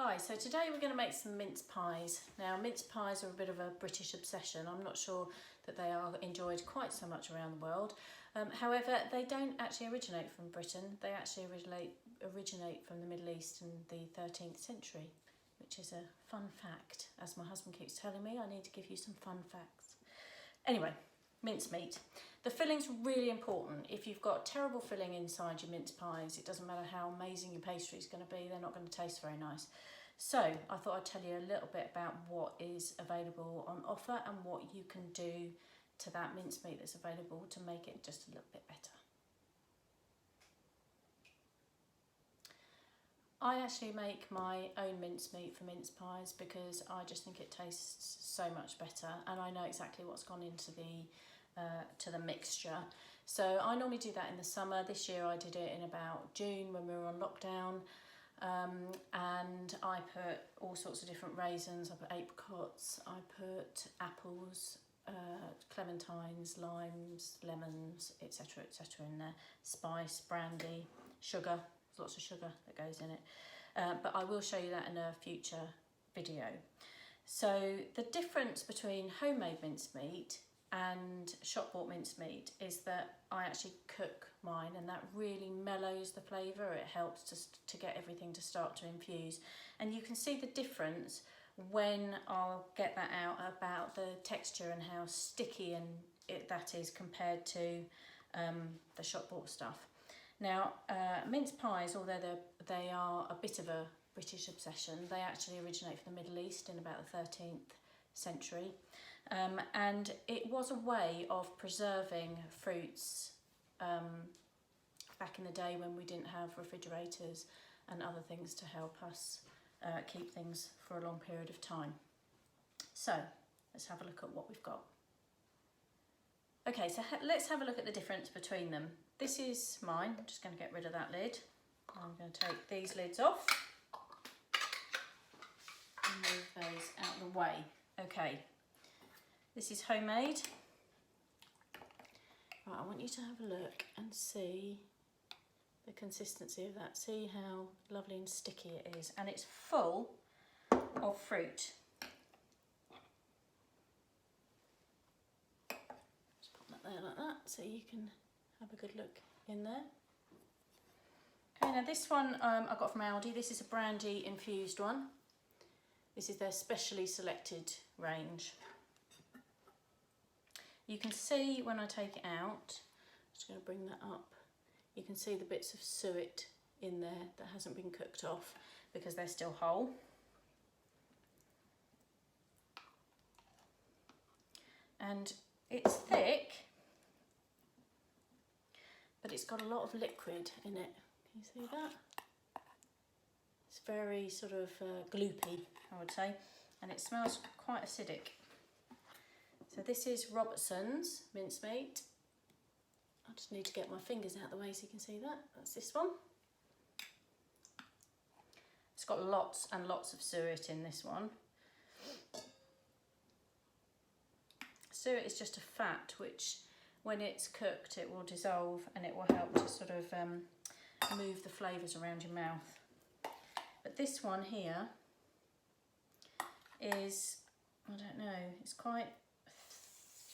Hi, so today we're going to make some mince pies. Now mince pies are a bit of a British obsession. I'm not sure that they are enjoyed quite so much around the world. However, they don't actually originate from Britain. They actually originate from the Middle East in the 13th century, which is a fun fact. As my husband keeps telling me, I need to give you some fun facts. Anyway, mincemeat. The filling's really important. If you've got terrible filling inside your mince pies, it doesn't matter how amazing your pastry is going to be, they're not going to taste very nice. So I thought I'd tell you a little bit about what is available on offer and what you can do to that mincemeat that's available to make it just a little bit better. I actually make my own mincemeat for mince pies because I just think it tastes so much better, and I know exactly what's gone into the mixture. So I normally do that in the summer. This year I did it in about June when we were on lockdown, and I put all sorts of different raisins. I put apricots, I put apples, clementines, limes, lemons, etc., etc. in there. Spice, brandy, sugar. There's lots of sugar that goes in it, but I will show you that in a future video. So the difference between homemade mincemeat and shop bought mincemeat is that I actually cook mine, and that really mellows the flavour. It helps to get everything to start to infuse, and you can see the difference when I'll get that out about the texture and how sticky that is compared to the shop bought stuff. Now mince pies, although they are a bit of a British obsession, they actually originate from the Middle East in about the 13th century. And it was a way of preserving fruits back in the day when we didn't have refrigerators and other things to help us keep things for a long period of time. So let's have a look at what we've got. Okay, so let's have a look at the difference between them. This is mine. I'm just going to get rid of that lid. I'm going to take these lids off and move those out of the way. Okay. This is homemade. Right, I want you to have a look and see the consistency of that. See how lovely and sticky it is, and it's full of fruit. Just put that there like that so you can have a good look in there. Okay, now this one I got from Aldi. This is a brandy infused one. This is their specially selected range. You can see when I take it out, I'm just going to bring that up, you can see the bits of suet in there that hasn't been cooked off because they're still whole. And it's thick, but it's got a lot of liquid in it. Can you see that? It's very sort of gloopy, I would say, and it smells quite acidic. So this is Robertson's mincemeat. I just need to get my fingers out of the way so you can see that. That's this one. It's got lots and lots of suet in this one. Suet is just a fat which, when it's cooked, it will dissolve and it will help to sort of move the flavours around your mouth. But this one here is, I don't know, it's quite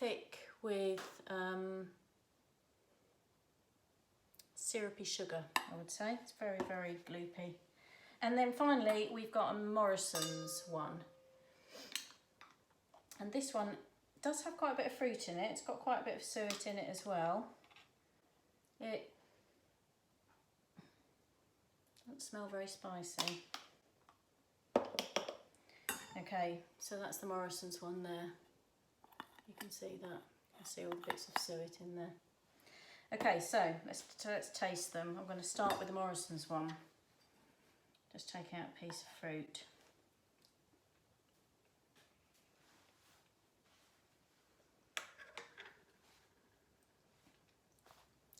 thick with syrupy sugar, I would say. It's very, very gloopy. And then finally we've got a Morrison's one. And this one does have quite a bit of fruit in it. It's got quite a bit of suet in it as well. It doesn't smell very spicy. Okay, so that's the Morrison's one there. You can see that. You can see all the bits of suet in there. Okay, so let's taste them. I'm going to start with the Morrison's one. Just take out a piece of fruit.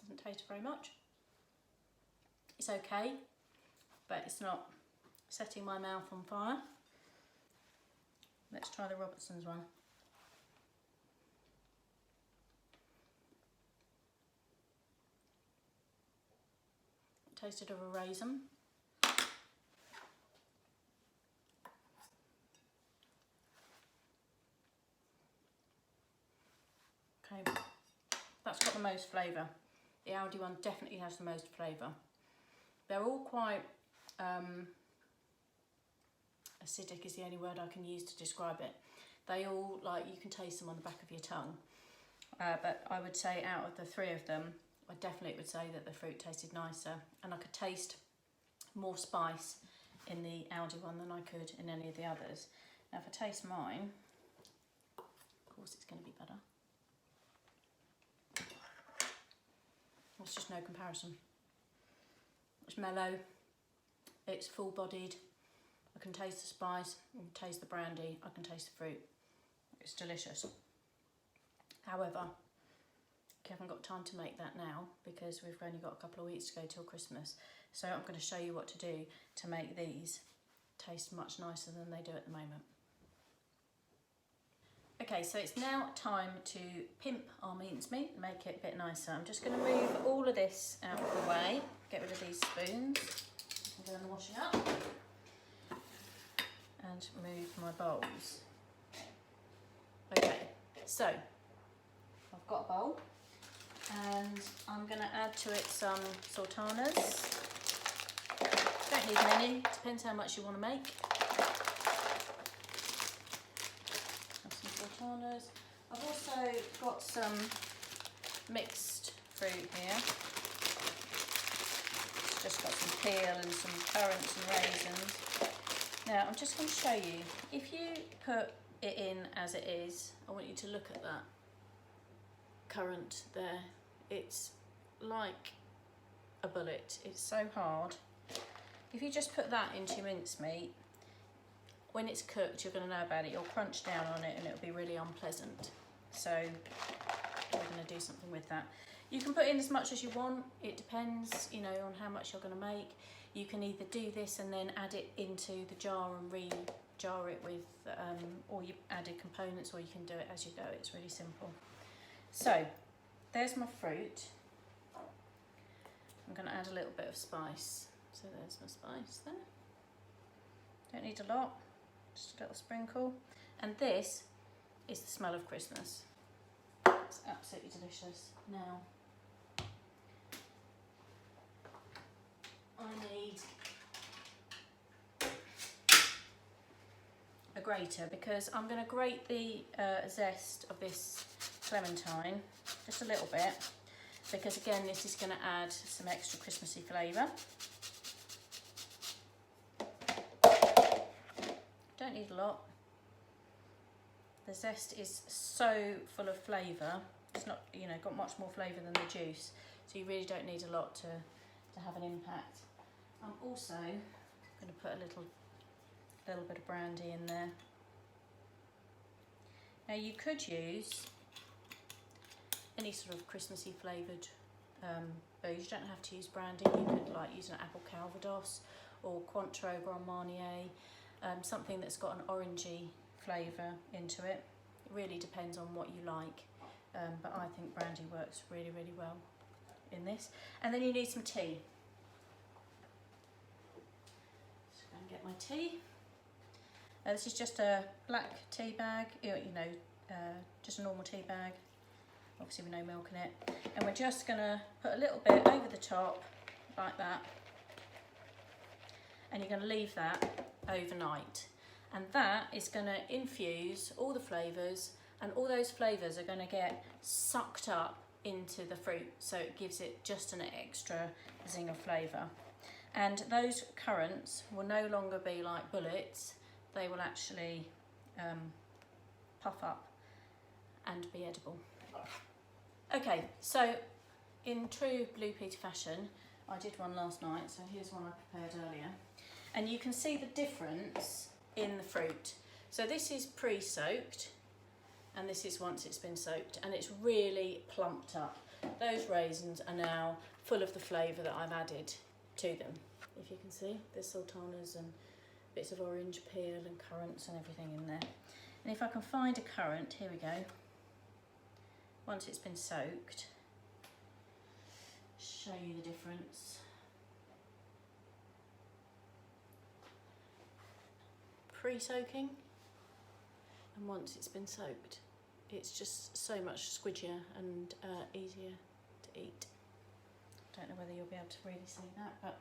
Doesn't taste very much. It's okay, but it's not setting my mouth on fire. Let's try the Robertson's one. Tasted of a raisin. Okay, that's got the most flavour. The Aldi one definitely has the most flavour. They're all quite acidic is the only word I can use to describe it. They all, like, you can taste them on the back of your tongue. But I would say out of the three of them, I definitely would say that the fruit tasted nicer, and I could taste more spice in the Aldi one than I could in any of the others. Now if I taste mine, of course it's going to be better. There's just no comparison. It's mellow, it's full-bodied, I can taste the spice, I can taste the brandy, I can taste the fruit. It's delicious. However, I haven't got time to make that now because we've only got a couple of weeks to go till Christmas. So I'm going to show you what to do to make these taste much nicer than they do at the moment. Okay, so it's now time to pimp our mincemeat and make it a bit nicer. I'm just going to move all of this out of the way, get rid of these spoons, I'm going to wash it up, and move my bowls. Okay, so I've got a bowl and I'm going to add to it some sultanas. Don't need many, depends how much you want to make. Sultanas. I've also got some mixed fruit here. It's just got some peel and some currants and raisins. Now I'm just going to show you, if you put it in as it is, I want you to look at that currant there. It's like a bullet, it's so hard. If you just put that into your mincemeat, when it's cooked, you're going to know about it. You'll crunch down on it and it'll be really unpleasant. So we're going to do something with that. You can put in as much as you want. It depends, you know, on how much you're going to make. You can either do this and then add it into the jar and re-jar it with all your added components, or you can do it as you go. It's really simple. So there's my fruit. I'm going to add a little bit of spice. So there's my spice there. Don't need a lot. Just a little sprinkle. And this is the smell of Christmas. It's absolutely delicious. Now, I need a grater because I'm going to grate the zest of this clementine just a little bit, because again this is going to add some extra Christmassy flavour. Don't need a lot. The zest is so full of flavour. It's not, you know, got much more flavour than the juice, so you really don't need a lot to have an impact. I'm also going to put a little bit of brandy in there. Now you could use any sort of Christmassy flavoured booze. You don't have to use brandy. You could like use an apple calvados or Cointreau Grand Marnier. Something that's got an orangey flavour into it. It really depends on what you like, but I think brandy works really, really well in this. And then you need some tea. Just go and get my tea. This is just a black tea bag, you know, just a normal tea bag, obviously with no milk in it. And we're just going to put a little bit over the top, like that. And you're going to leave that overnight, and that is going to infuse all the flavours, and all those flavours are going to get sucked up into the fruit, so it gives it just an extra zing of flavour. And those currants will no longer be like bullets, they will actually puff up and be edible. Okay, so in true Blue Peter fashion, I did one last night, so here's one I prepared earlier. And you can see the difference in the fruit. So this is pre-soaked, and this is once it's been soaked, and it's really plumped up. Those raisins are now full of the flavour that I've added to them. If you can see, there's sultanas and bits of orange peel and currants and everything in there. And if I can find a currant, here we go. Once it's been soaked, show you the difference. Pre-soaking, and once it's been soaked. it's just so much squidgier and easier to eat. Don't know whether you'll be able to really see that, but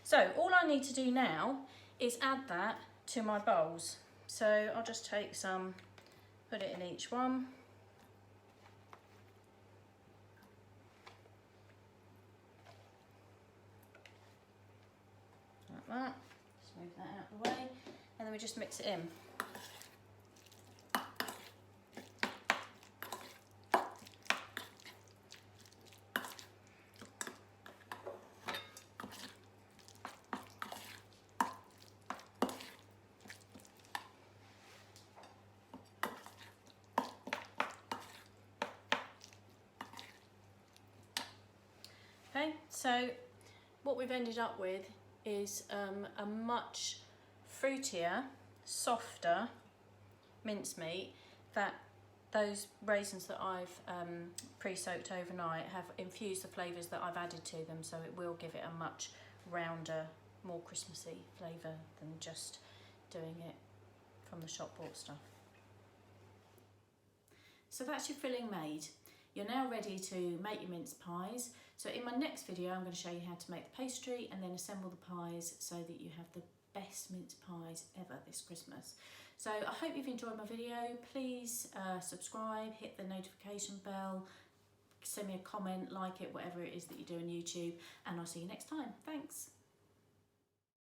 so all I need to do now is add that to my bowls. So I'll just take some, put it in each one. Like that. Just move that out of the way, and then we just mix it in. Okay, so what we've ended up with is a much fruitier, softer mincemeat. That those raisins that I've pre-soaked overnight have infused the flavours that I've added to them, so it will give it a much rounder, more Christmassy flavour than just doing it from the shop bought stuff. So that's your filling made. You're now ready to make your mince pies. So in my next video, I'm going to show you how to make the pastry and then assemble the pies so that you have the best mince pies ever this Christmas. So I hope you've enjoyed my video. Please subscribe, hit the notification bell, send me a comment, like it, whatever it is that you do on YouTube, and I'll see you next time. Thanks.